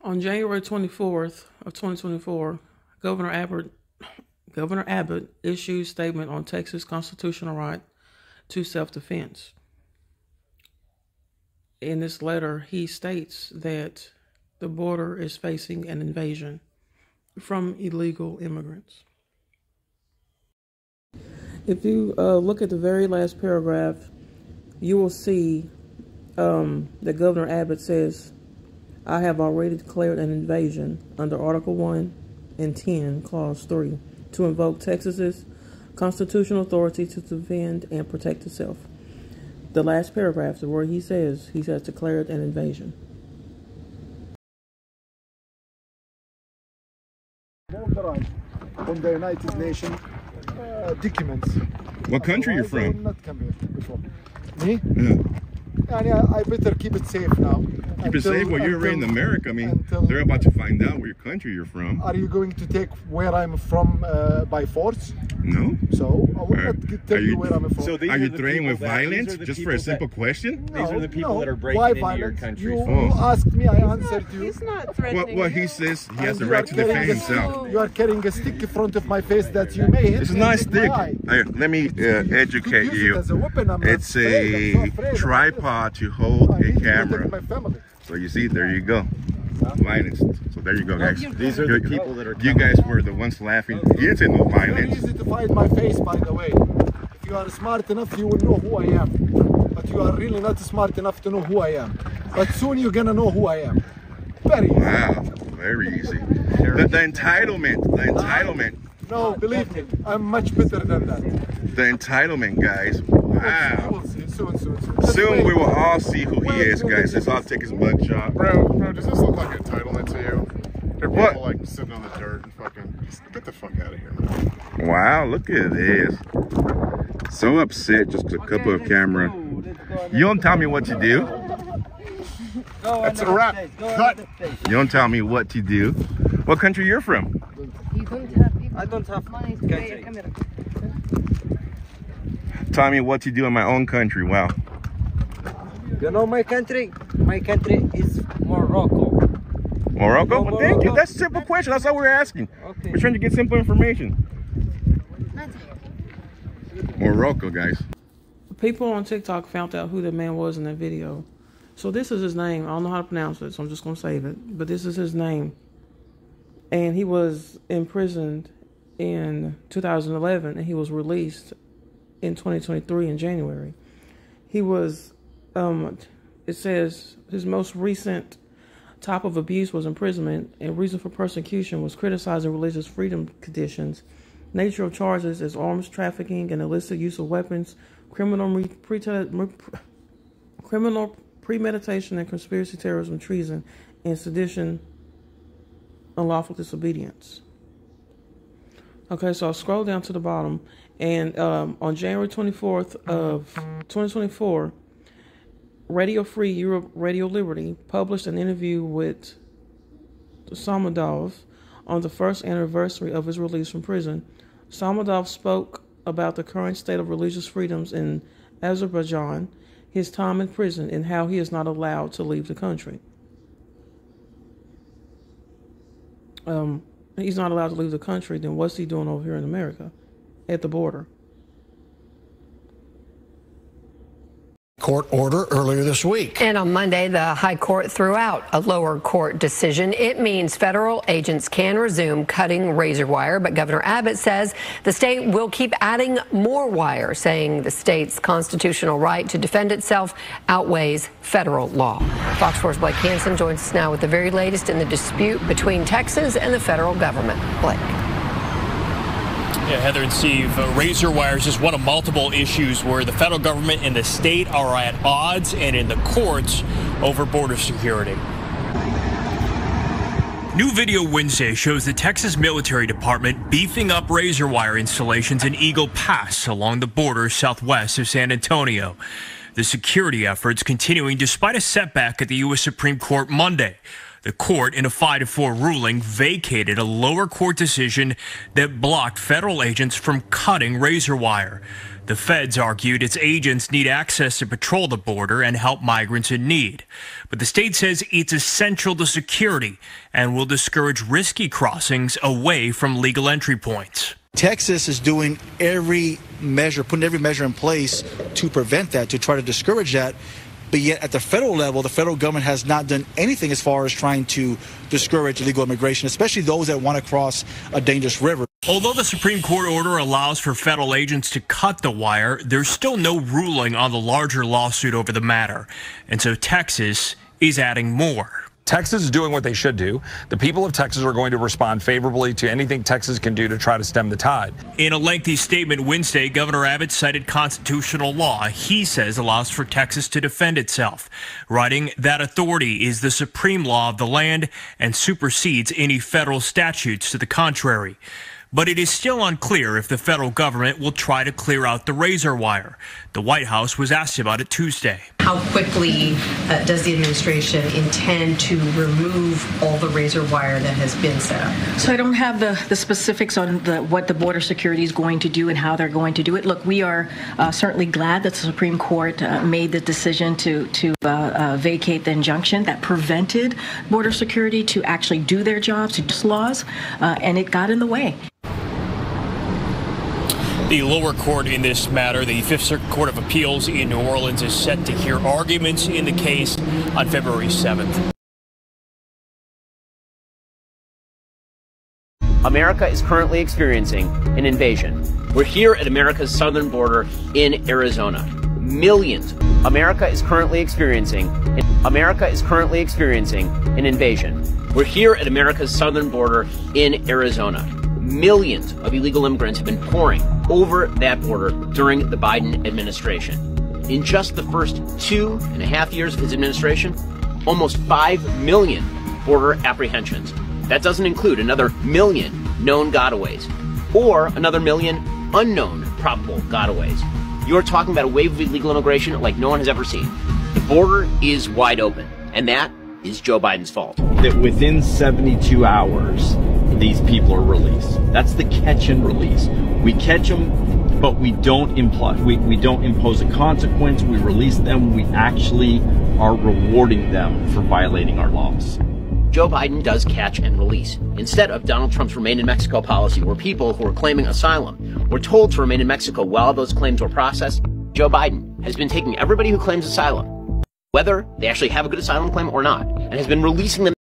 On January 24th of 2024, Governor Abbott issued a statement on Texas' constitutional right to self-defense. In this letter, he states that the border is facing an invasion from illegal immigrants. If you look at the very last paragraph, you will see that Governor Abbott says, I have already declared an invasion under Article 1 and 10, Clause 3, to invoke Texas's constitutional authority to defend and protect itself. The last paragraph, the word he has declared an invasion. On the United Nations documents. What country you're from? Not come here before. Me? Yeah. I better keep it safe now. Keep it safe? Well, you're right in America. I mean, they're about to find out where your country you're from. Are you going to take where I'm from by force? No. So, I will not tell you where I'm from. So are you threatening with violence just for a simple question? No, these are the people that are breaking why into violence? your country. You asked me, I answered you. He's not threatening. Well, he says he has the right to defend himself. You are carrying a stick in front of my face that you may hit. It's not a stick. Here, let me educate you. It's a tripod to hold a camera. So you see, there you go. Violence. So there you go, guys. These are the people that are. You guys were the ones laughing. You didn't say no violence. Very easy to find my face, by the way. If you are smart enough, you will know who I am. But you are really not smart enough to know who I am. But soon you're gonna know who I am. Very easy. Wow, very easy. The entitlement. No, believe me, I'm much better than that. The entitlement, guys. Wow. We'll see. Soon. Soon we will all see who he is, guys. Let's all take his mug shot. Bro, does this look like entitlement to you? There are people like sitting on the dirt and fucking, just get the fuck out of here, man. Wow, look at this. So upset, just a couple of camera. You don't tell me what to do. That's a wrap. Cut. You don't tell me what to do. What country you're from? I don't have money to pay a camera. Tell me what to do in my own country. Wow. You know my country? My country is Morocco. Morocco? Well, thank you. That's a simple question. That's all we're asking. Okay. We're trying to get simple information. Morocco, guys. People on TikTok found out who the man was in that video. So this is his name. I don't know how to pronounce it, so I'm just going to save it. But this is his name. And he was imprisoned in 2011, and he was released in 2023 in January. He was, it says, his most recent type of abuse was imprisonment, and reason for persecution was criticizing religious freedom conditions. Nature of charges is arms trafficking and illicit use of weapons, criminal premeditation and conspiracy, terrorism, treason, and sedition, unlawful disobedience. Okay, so I'll scroll down to the bottom, and on January 24th of 2024, Radio Free Europe, Radio Liberty published an interview with Samadov on the first anniversary of his release from prison. Samadov spoke about the current state of religious freedoms in Azerbaijan, his time in prison, and how he is not allowed to leave the country. He's not allowed to leave the country, then what's he doing over here in America at the border? Court order earlier this week. And on Monday, the High Court threw out a lower court decision. It means federal agents can resume cutting razor wire, but Governor Abbott says the state will keep adding more wire, saying the state's constitutional right to defend itself outweighs federal law. Fox 4's Blake Hansen joins us now with the very latest in the dispute between Texas and the federal government. Blake. Yeah, Heather and Steve, razor wire is just one of multiple issues where the federal government and the state are at odds and in the courts over border security. New video Wednesday shows the Texas Military Department beefing up razor wire installations in Eagle Pass along the border southwest of San Antonio. The security efforts continuing despite a setback at the U.S. Supreme Court Monday. The court, in a 5-4 ruling, vacated a lower court decision that blocked federal agents from cutting razor wire. The feds argued its agents need access to patrol the border and help migrants in need. But the state says it's essential to security and will discourage risky crossings away from legal entry points. Texas is doing putting every measure in place to prevent that, to try to discourage that. But yet at the federal level, the federal government has not done anything as far as trying to discourage illegal immigration, especially those that want to cross a dangerous river. Although the Supreme Court order allows for federal agents to cut the wire, there's still no ruling on the larger lawsuit over the matter. And so Texas is adding more. Texas is doing what they should do. The people of Texas are going to respond favorably to anything Texas can do to try to stem the tide. In a lengthy statement Wednesday, Governor Abbott cited constitutional law he says allows for Texas to defend itself, writing that authority is the supreme law of the land and supersedes any federal statutes to the contrary. But it is still unclear if the federal government will try to clear out the razor wire. The White House was asked about it Tuesday. How quickly does the administration intend to remove all the razor wire that has been set up? So I don't have the specifics on what the border security is going to do and how they're going to do it. Look, we are certainly glad that the Supreme Court made the decision to vacate the injunction that prevented border security to actually do their jobs, to do laws, and it got in the way. The lower court in this matter, the Fifth Circuit Court of Appeals in New Orleans, is set to hear arguments in the case on February 7th. America is currently experiencing an invasion. We're here at America's southern border in Arizona. Millions. America is currently experiencing an invasion. We're here at America's southern border in Arizona. Millions of illegal immigrants have been pouring over that border during the Biden administration. In just the first 2.5 years of his administration, almost 5 million border apprehensions. That doesn't include another 1 million known gotaways or another 1 million unknown probable gotaways. You're talking about a wave of illegal immigration like no one has ever seen. The border is wide open, and that is Joe Biden's fault. That within 72 hours, these people are released. That's the catch and release. We catch them, but we don't impose a consequence. We release them. We actually are rewarding them for violating our laws. Joe Biden does catch and release, instead of Donald Trump's Remain in Mexico policy, where people who are claiming asylum were told to remain in Mexico while those claims were processed. Joe Biden has been taking everybody who claims asylum, whether they actually have a good asylum claim or not, and has been releasing them